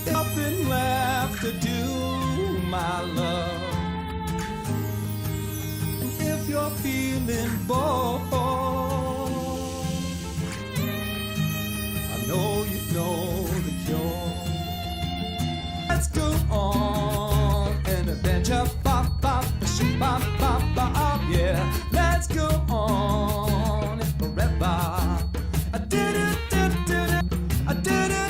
Nothing left to do, my love. And if you're feeling bored, I know you know the cure. Let's go on an adventure, bop, bop, shoot, bop, bop, bop, yeah. Let's go on forever. I did it, I did it,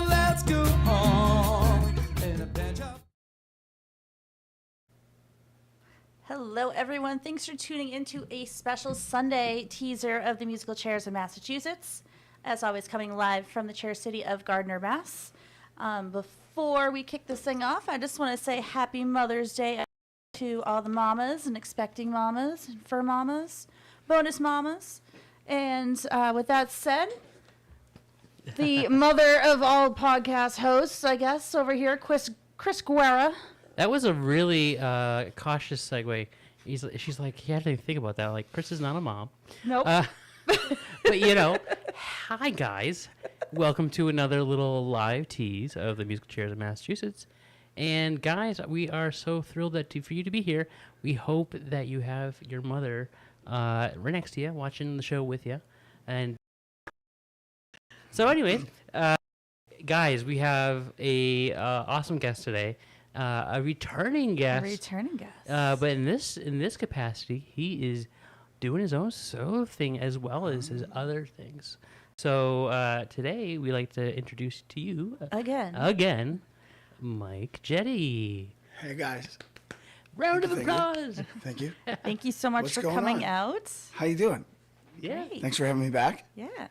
let's go on an adventure. Hello, everyone. Thanks for tuning into a special Sunday teaser of the musical Chairs of Massachusetts. As always, coming live from the Chair City of Gardner, Mass. Before we kick this thing off, I just want to say Happy Mother's Day to all the mamas and expecting mamas and fur mamas, bonus mamas. And with that said, the mother of all podcast hosts, I guess, over here, Chris Guerra. That was a really cautious segue. She's like, yeah, I didn't think about that. Like, Chris is not a mom. Nope. But, you know, hi, guys. Welcome to another little live tease of the musical Chairs of Massachusetts. And, guys, we are so thrilled for you to be here. We hope that you have your mother right next to you, watching the show with you. And so, anyway, guys, we have a awesome guest today. A returning guest. But in this capacity, he is doing his own solo thing as well as his other things. So today we like to introduce to you again, Mike Jetti. Hey guys. Round of applause. Thank you. Thank you so much What's for going coming on? out. How you doing? Yeah. Great. Thanks for having me back. Yeah.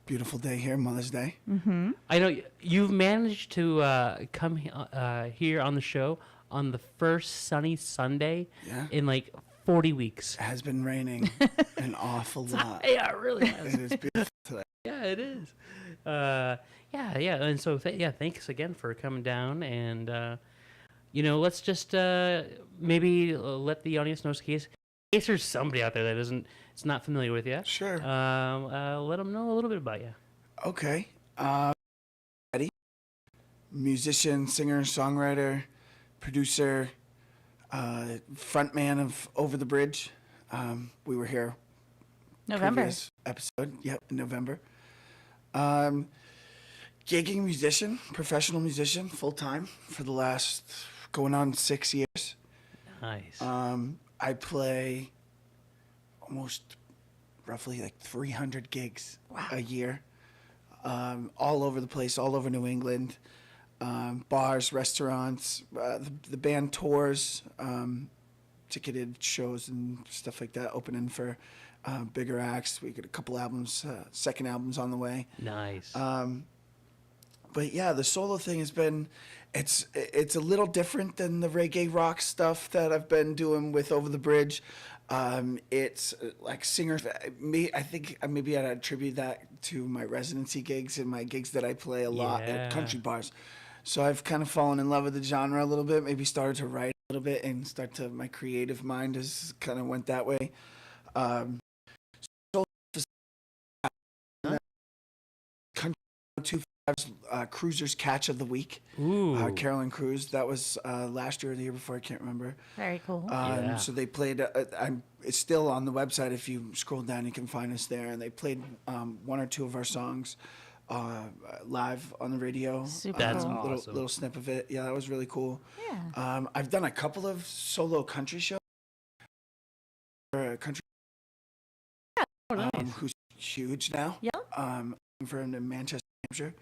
Beautiful day here, Mother's Day. Mm-hmm. I know you've managed to come here on the show on the first sunny Sunday Yeah. in like 40 weeks. It has been raining an awful lot. Yeah, it really has. It is beautiful today. Yeah, it is. Yeah. And so, thanks again for coming down. And, let's just maybe let the audience know in case there's somebody out there that is not familiar with you. Sure. Let them know a little bit about you. Okay. Eddie, musician, singer, songwriter, producer, frontman of Over the Bridge. We were here November. previous episode. Yep, in November. Gigging musician, professional musician, full time for the last going on 6 years. Nice. I play almost roughly like 300 gigs a year, all over the place, all over New England, bars, restaurants, the band tours, ticketed shows and stuff like that, opening for bigger acts. We got a couple albums, second albums on the way. Nice. But yeah, the solo thing has been, it's a little different than the reggae rock stuff that I've been doing with Over the Bridge. It's like singer. I think maybe I'd attribute that to my residency gigs and my gigs that I play a lot at country bars. So I've kind of fallen in love with the genre a little bit. Maybe started to write a little bit and my creative mind has kind of went that way. Country 25's Cruiser's Catch of the Week. Ooh. Carolyn Cruz. That was last year or the year before. I can't remember. Very cool. Yeah. So they played. It's still on the website. If you scroll down, you can find us there. And they played one or two of our songs live on the radio. Super That's cool. awesome. Little snip of it. Yeah, that was really cool. Yeah. I've done a couple of solo country shows. Country. Oh, nice. Who's huge now. Yeah. I'm from Manchester, New Hampshire.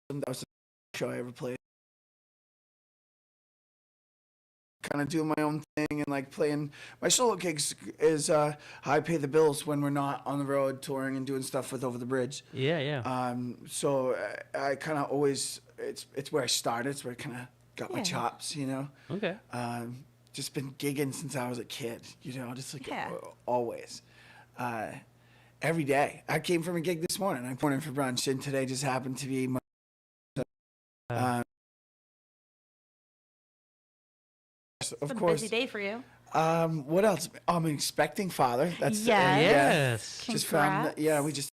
That was the first show I ever played. Kind of doing my own thing and like playing my solo gigs is how I pay the bills when we're not on the road touring and doing stuff with Over the Bridge. Yeah. So I kind of always it's where I started. It's where I kind of got my Yeah. chops, you know. Okay. Just been gigging since I was a kid, you know, just like Yeah. always. Every day. I came from a gig this morning. I'm pouring for brunch, and today just happened to be my. Of Been a course. busy day for you. What else? I'm an expecting father. That's Yes. Yes. Just found. Congrats. Yeah, we just.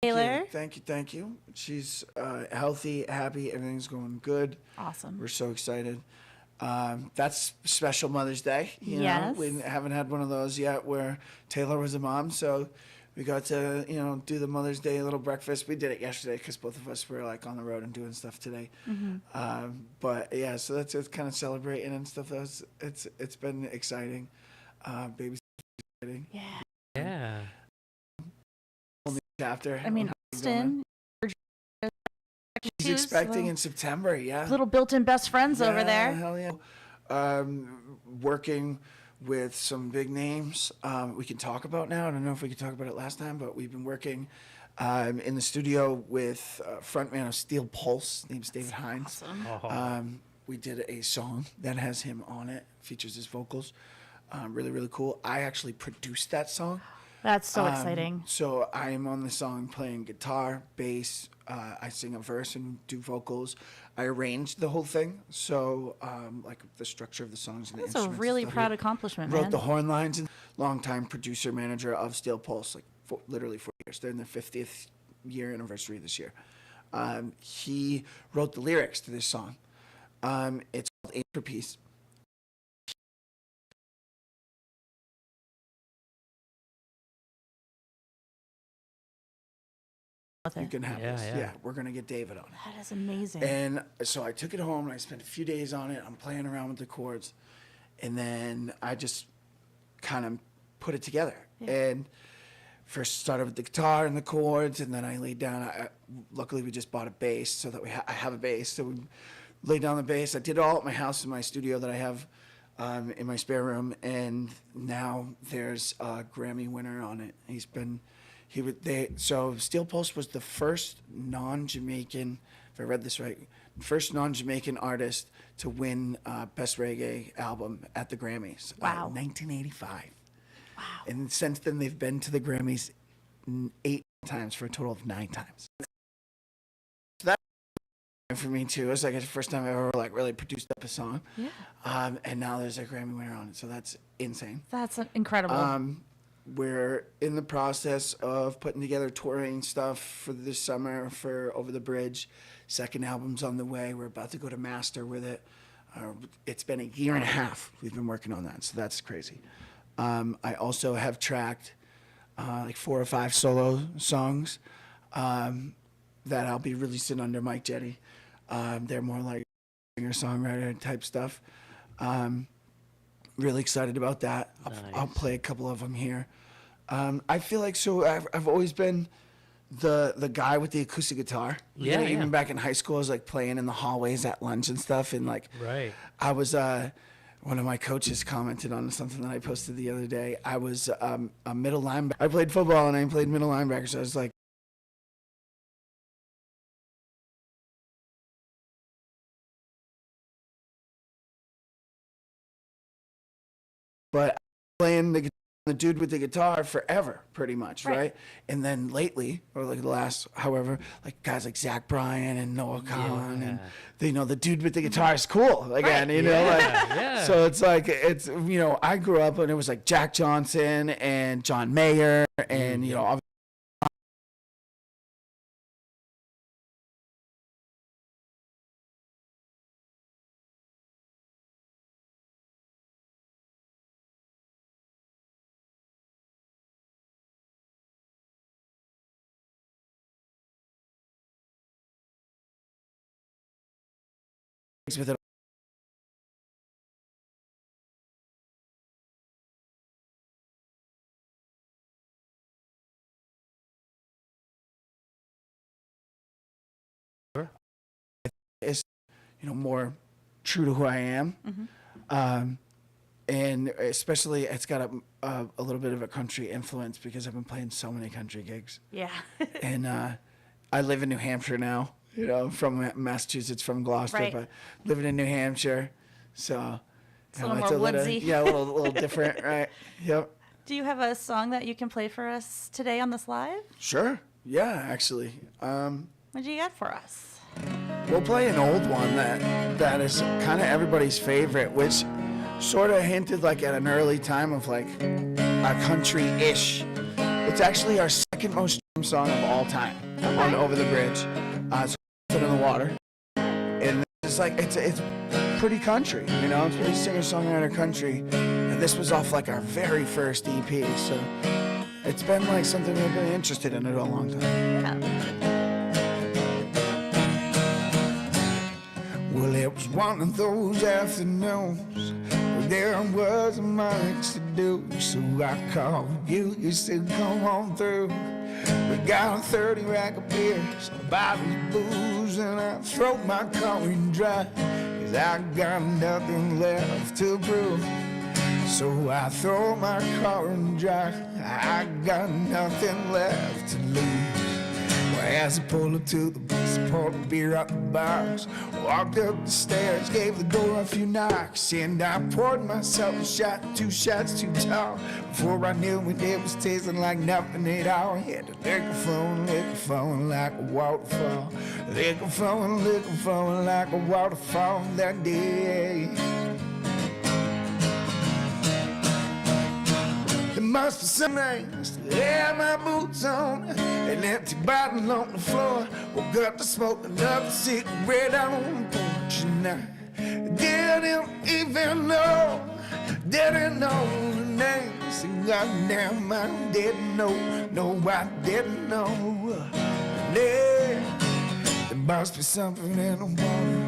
Taylor. Thank you. She's healthy, happy, everything's going good. Awesome. We're so excited. That's special Mother's Day. You know, we haven't had one of those yet where Taylor was a mom, so we got to, do the Mother's Day little breakfast. We did it yesterday because both of us were like on the road and doing stuff today. But yeah, so that's it's kind of celebrating and stuff. It's been exciting. Baby's exciting. Yeah. Whole new chapter. I mean, Austin. She's expecting in September. Yeah. Little built-in best friends over there. Hell yeah. Working with some big names we can talk about now. I don't know if we could talk about it last time, but we've been working in the studio with frontman of Steel Pulse, named David Hines. Awesome. We did a song that has him on it, features his vocals. Really, really cool. I actually produced that song. That's so exciting. So I am on the song playing guitar, bass. I sing a verse and do vocals. I arranged the whole thing. So like the structure of the songs and That's the a instruments. really proud accomplishment, man. Wrote the horn lines. And longtime producer manager of Steel Pulse, like literally 4 years. They're in their 50th year anniversary this year. He wrote the lyrics to this song. It's called Aim for Peace. You can have this. Yeah, we're going to get David on it. That is amazing. And so I took it home and I spent a few days on it. I'm playing around with the chords. And then I just kind of put it together. And first started with the guitar and the chords. And then I laid down. Luckily, we just bought a bass so that I have a bass. So we laid down the bass. I did it all at my house in my studio that I have in my spare room. And now there's a Grammy winner on it. So Steel Pulse was the first non-Jamaican, if I read this right, first non-Jamaican artist to win Best Reggae Album at the Grammys. Wow. 1985. Wow. And since then, they've been to the Grammys 8 times for a total of 9 times. So that for me too. It was like the first time I ever really produced up a song. Yeah. And now there's a Grammy winner on it, so that's insane. That's incredible. We're in the process of putting together touring stuff for this summer for Over the Bridge. Second album's on the way. We're about to go to master with it. It's been a year and a half we've been working on that, so that's crazy. I also have tracked like 4 or 5 solo songs that I'll be releasing under Mike Jetti. They're more like singer-songwriter type stuff. Really excited about that. I'll play a couple of them here. I feel like I've always been the guy with the acoustic guitar. Even back in high school, I was like playing in the hallways at lunch and stuff. And like, I was one of my coaches commented on something that I posted the other day. I was a middle linebacker. I played football and I played middle linebacker. So I was like, but playing the dude with the guitar forever, pretty much, right? And then lately, or like the last, however, like guys like Zach Bryan and Noah Khan, and the dude with the guitar is cool again, So it's like I grew up and it was like Jack Johnson and John Mayer, and obviously with it. Is more true to who I am, and especially it's got a little bit of a country influence because I've been playing so many country gigs. Yeah. And I live in New Hampshire now. From Massachusetts, from Gloucester, but living in New Hampshire, so it's a little more woodsy. A little different, right? Yep. Do you have a song that you can play for us today on this live? Sure. Yeah, actually. What do you got for us? We'll play an old one that is kind of everybody's favorite, which sort of hinted like at an early time of like a country-ish. It's actually our second most song of all time on Over the Bridge. It's Foot in the Water. And it's like, it's pretty country, you know? It's pretty singer-songwriter country. And this was off like our very first EP, so it's been like something we've been interested in it a long time. Yeah. Well, it was one of those afternoons where there wasn't much to do, so I called you. You said, come on through. We got a 30 rack of beers, a bottle of booze, and I throw my car in dry, 'cause I got nothing left to prove. So I throw my car in dry, I got nothing left to lose. Well, as I pulled up to the bus, poured a beer out the box, walked up the stairs, gave the door a few knocks, and I poured myself a shot, 2 shots too tall. Before I knew it, it was tasting like nothing at all. Had the liquor flowing like a waterfall. Liquor flowing like a waterfall that day. There must be some nights to have my boots on, an empty bottle on the floor. Woke up to smoke another cigarette out on the porch, and I didn't even know the names. And goddamn, I didn't know, no, I didn't know. Yeah, there must be something in the water.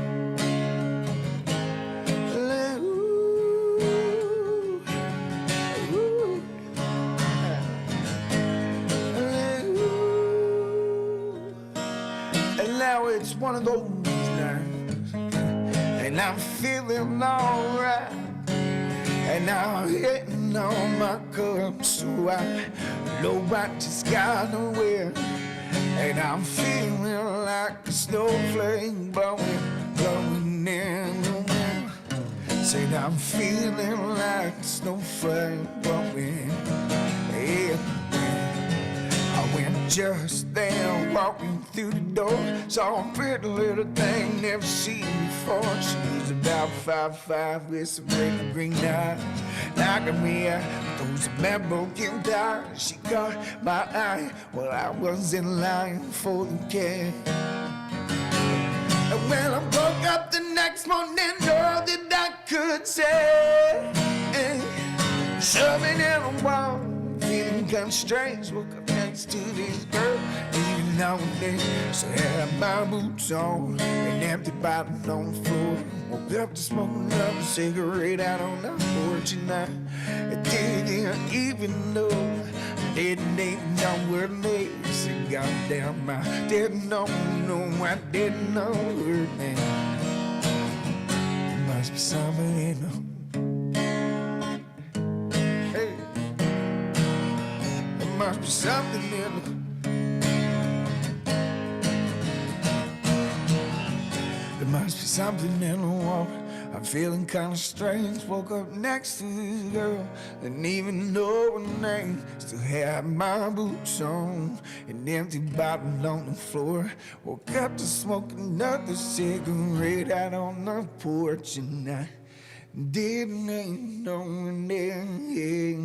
Now it's one of those nights, and I'm feeling alright, and I'm hitting on my cup, so I know I just gotta win. And I'm feeling like a snowflake blowing in the wind. Said I'm feeling like a snowflake blowing in the wind. I went just there, walking through the door, saw a pretty little thing never seen before. She was about 5'5" with some red green eyes, knocking me out with those American tires. She caught my eye while I was in line for the cab. And when I woke up the next morning, all that I could say, shoving in a wall, feeling kinda strange. Woke up next to this girl, even now and then. So I had my boots on, an empty bottle on the floor. Woke up to smoke another cigarette out on the porch, and I didn't even know, didn't even know her name. So goddamn, I didn't know, no, I didn't know her name. There must be something in her. Must be something in the, there must be something in the water. I'm feeling kinda strange. Woke up next to this girl, didn't even know her name. Still had my boots on, an empty bottle on the floor. Woke up to smoke another cigarette out on the porch, and I didn't even know her name.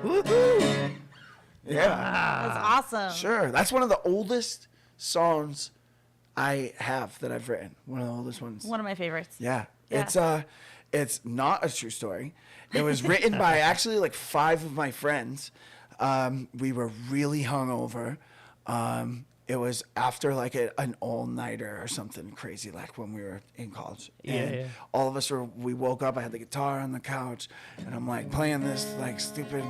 Woo-hoo. Yeah. That's awesome. Sure. That's one of the oldest songs I have that I've written. One of the oldest ones. One of my favorites. Yeah. Yeah. It's not a true story. It was written by actually like 5 of my friends. We were really hungover. It was after like an all-nighter or something crazy, like when we were in college. And all of us we woke up, I had the guitar on the couch, and I'm like playing this like stupid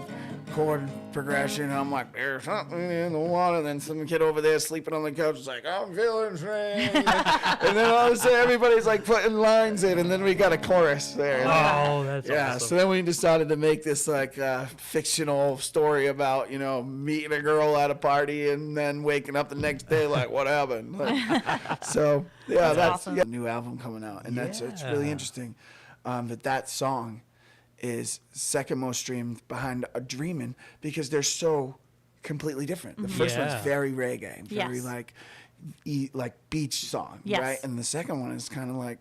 chord progression, and I'm like, there's something in the water. And then some kid over there sleeping on the couch is like, I'm feeling strange. And then all of a sudden everybody's like putting lines in, and then we got a chorus there. Oh, that's awesome. So then we decided to make this like fictional story about, you know, meeting a girl at a party and then waking up the next day like, what happened? Like, so yeah, that's awesome. a new album coming out, and it's really interesting that song is second most streamed behind a Dreamin', because they're so completely different. The first one's very reggae, very like beach song, Yes. right? And the second one is kind of like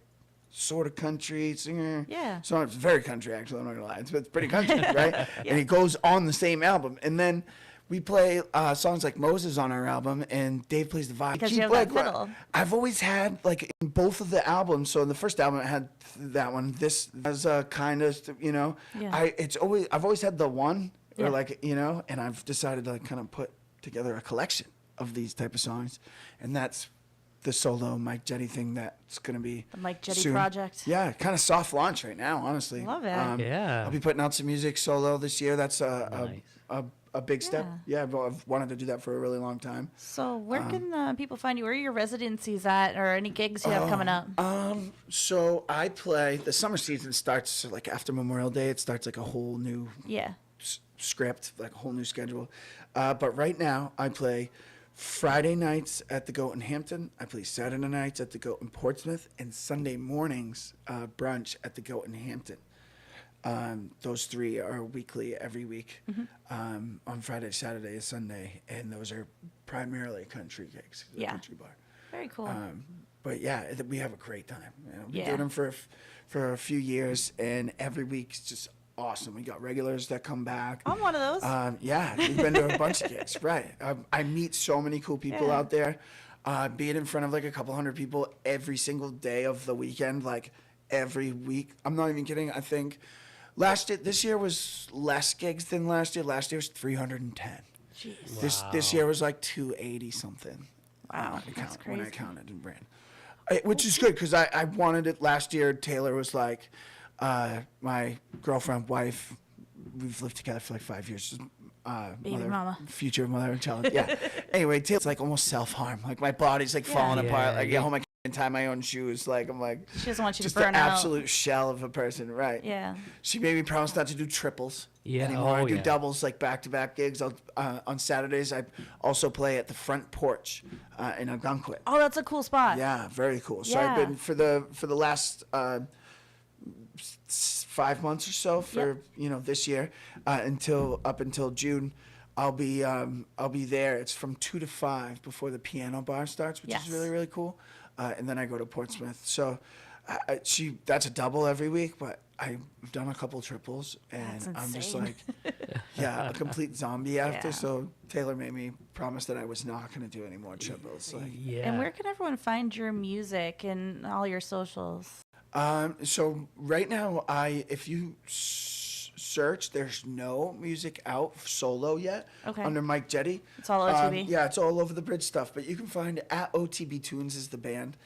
sort of country singer. Yeah. So it's very country, actually. I'm not gonna lie. It's pretty country, right? And it goes on the same album. And then we play songs like Moses on our album, and Dave plays the violin. Because you have that fiddle. I've always had, like, in both of the albums. So in the first album, I had that one. This has a kind of, you know, Yeah. I've always had the one, or Yeah. like, you know, and I've decided to, like, kind of put together a collection of these type of songs, and that's the solo Mike Jetti thing that's going to be The Mike Jetti soon. project. Yeah, kind of soft launch right now, honestly. Love it. Yeah. I'll be putting out some music solo this year. That's Nice. a big step. Yeah, I've wanted to do that for a really long time. So where can people find you? Where are your residencies at, or any gigs you have coming up? So I play, the summer season starts like after Memorial Day. It starts like a whole new Yeah. script, like a whole new schedule. But right now I play Friday nights at the Goat in Hampton. I play Saturday nights at the Goat in Portsmouth, and Sunday mornings brunch at the Goat in Hampton. Those three are weekly every week, on Friday, Saturday, and Sunday, and those are primarily country gigs. The Yeah. country bar. Very cool. But yeah, we have a great time. You know, we've been Yeah. doing them for a few years, and every week's just awesome. We got regulars that come back. I'm one of those. Yeah, we've been to a bunch of gigs, right? I meet so many cool people Yeah. out there. Being in front of like a couple hundred people every single day of the weekend, like every week. I'm not even kidding. I think this year was less gigs than last year. Last year was 310. Jeez. This year was like 280 something. Wow, when that's when I crazy. counted and ran. Which is good because I wanted it last year. Taylor was like, my girlfriend, wife, we've lived together for like 5 years. Baby mama. Future mother and child. Yeah. Anyway, Taylor's like almost self-harm. Like my body's like falling Yeah, apart. Like I yeah. get home, I can't tie my own shoes. Like I'm like She doesn't want you to just burn an out. absolute shell of a person, right? Yeah. She made me promise not to do triples Yeah, anymore. I oh, do yeah. doubles, like back-to-back gigs. On Saturdays, I also play at the front porch in Algonquin. Oh, that's a cool spot. Yeah, very cool. So I've Yeah. been for the last 5 months or so for this year up until June. I'll be there. It's from 2 to 5 before the piano bar starts, which Yes. is really really cool. And then I go to Portsmouth. So that's a double every week, but I've done a couple triples, and That's I'm just insane. like, a complete zombie after. Yeah. So Taylor made me promise that I was not going to do any more triples. Like, Yeah. And where can everyone find your music and all your socials? So right now, if you search, there's no music out solo yet Okay. under Mike Jetti. It's all OTB? Yeah, it's all Over the Bridge stuff. But you can find at OTB Tunes is the band.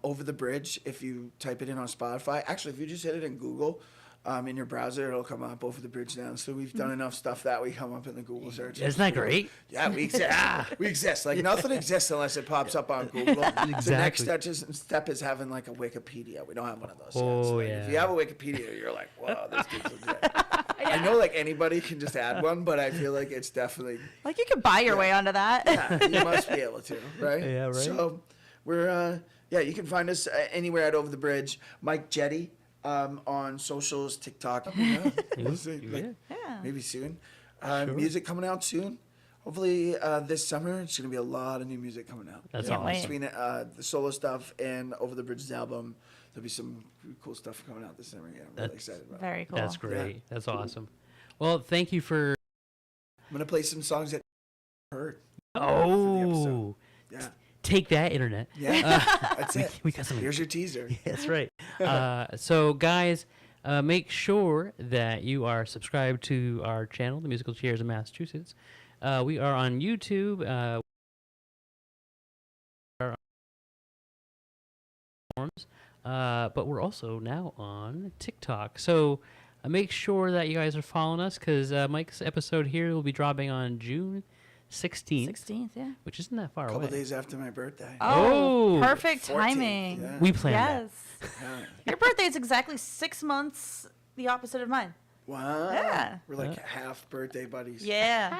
Over the Bridge, if you type it in on Spotify. Actually, if you just hit it in Google, in your browser, it'll come up Over the Bridge now. So we've done enough stuff that we come up in the Google search. Isn't that great? Yeah, we exist. We exist. Like nothing exists unless it pops up on Google. The next Exactly. step is having like a Wikipedia. We don't have one of those. Oh, yet. So, like, yeah. If you have a Wikipedia, you're like, wow, this dude's legit. I know like anybody can just add one, but I feel like it's definitely Like you could buy your way onto that. yeah, you must be able to, right? Yeah, right. So we're you can find us anywhere at Over the Bridge. Mike Jetti on socials, TikTok. Yeah, we'll see. Like, Yeah. maybe soon. Music coming out soon. Hopefully this summer, it's going to be a lot of new music coming out. That's Can't awesome. wait. Between the solo stuff and Over the Bridge's album, there'll be some cool stuff coming out this summer. Yeah, I'm really excited about it. Very cool. That's great. That's awesome. Well, thank you for. I'm going to play some songs that you heard. Oh, Yeah. take that, internet. Yeah. That's it. We got some. Here's your teaser. That's right. So, guys, make sure that you are subscribed to our channel, The Musical Chairs of Massachusetts. We are on YouTube. But we're also now on TikTok. So make sure that you guys are following us because Mike's episode here will be dropping on June 16th, 16th, yeah. which isn't that far A couple away. days after my birthday. Oh, Oh. perfect 14th, timing. yeah. We planned Yes. Yeah. Your birthday is exactly 6 months the opposite of mine. Wow. Yeah. We're like half birthday buddies. Yeah.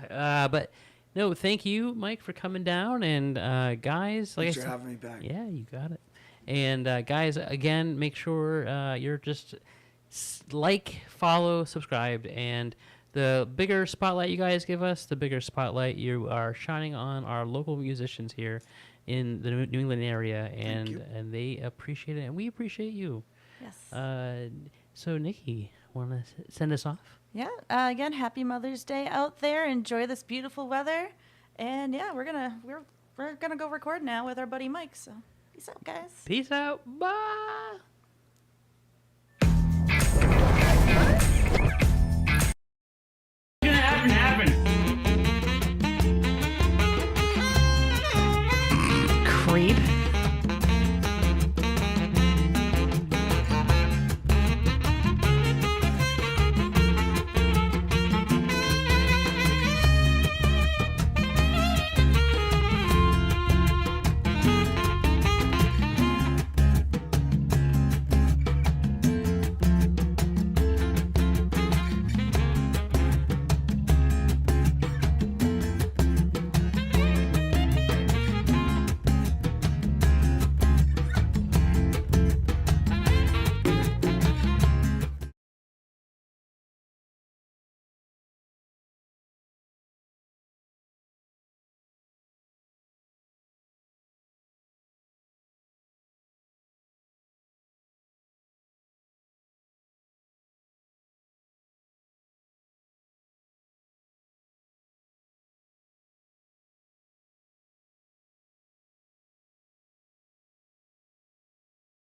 But no, thank you, Mike, for coming down. And guys, like I Thanks for said, having me back. yeah, you got it. And guys, again, make sure you're just like, follow, subscribe, and the bigger spotlight you guys give us, the bigger spotlight you are shining on our local musicians here in the New England area, you. and they appreciate it, and we appreciate you. Yes. So Nikki, want to send us off? Yeah. Again, happy Mother's Day out there. Enjoy this beautiful weather. And yeah, we're gonna go record now with our buddy Mike. So peace out, guys. Peace out. Bye.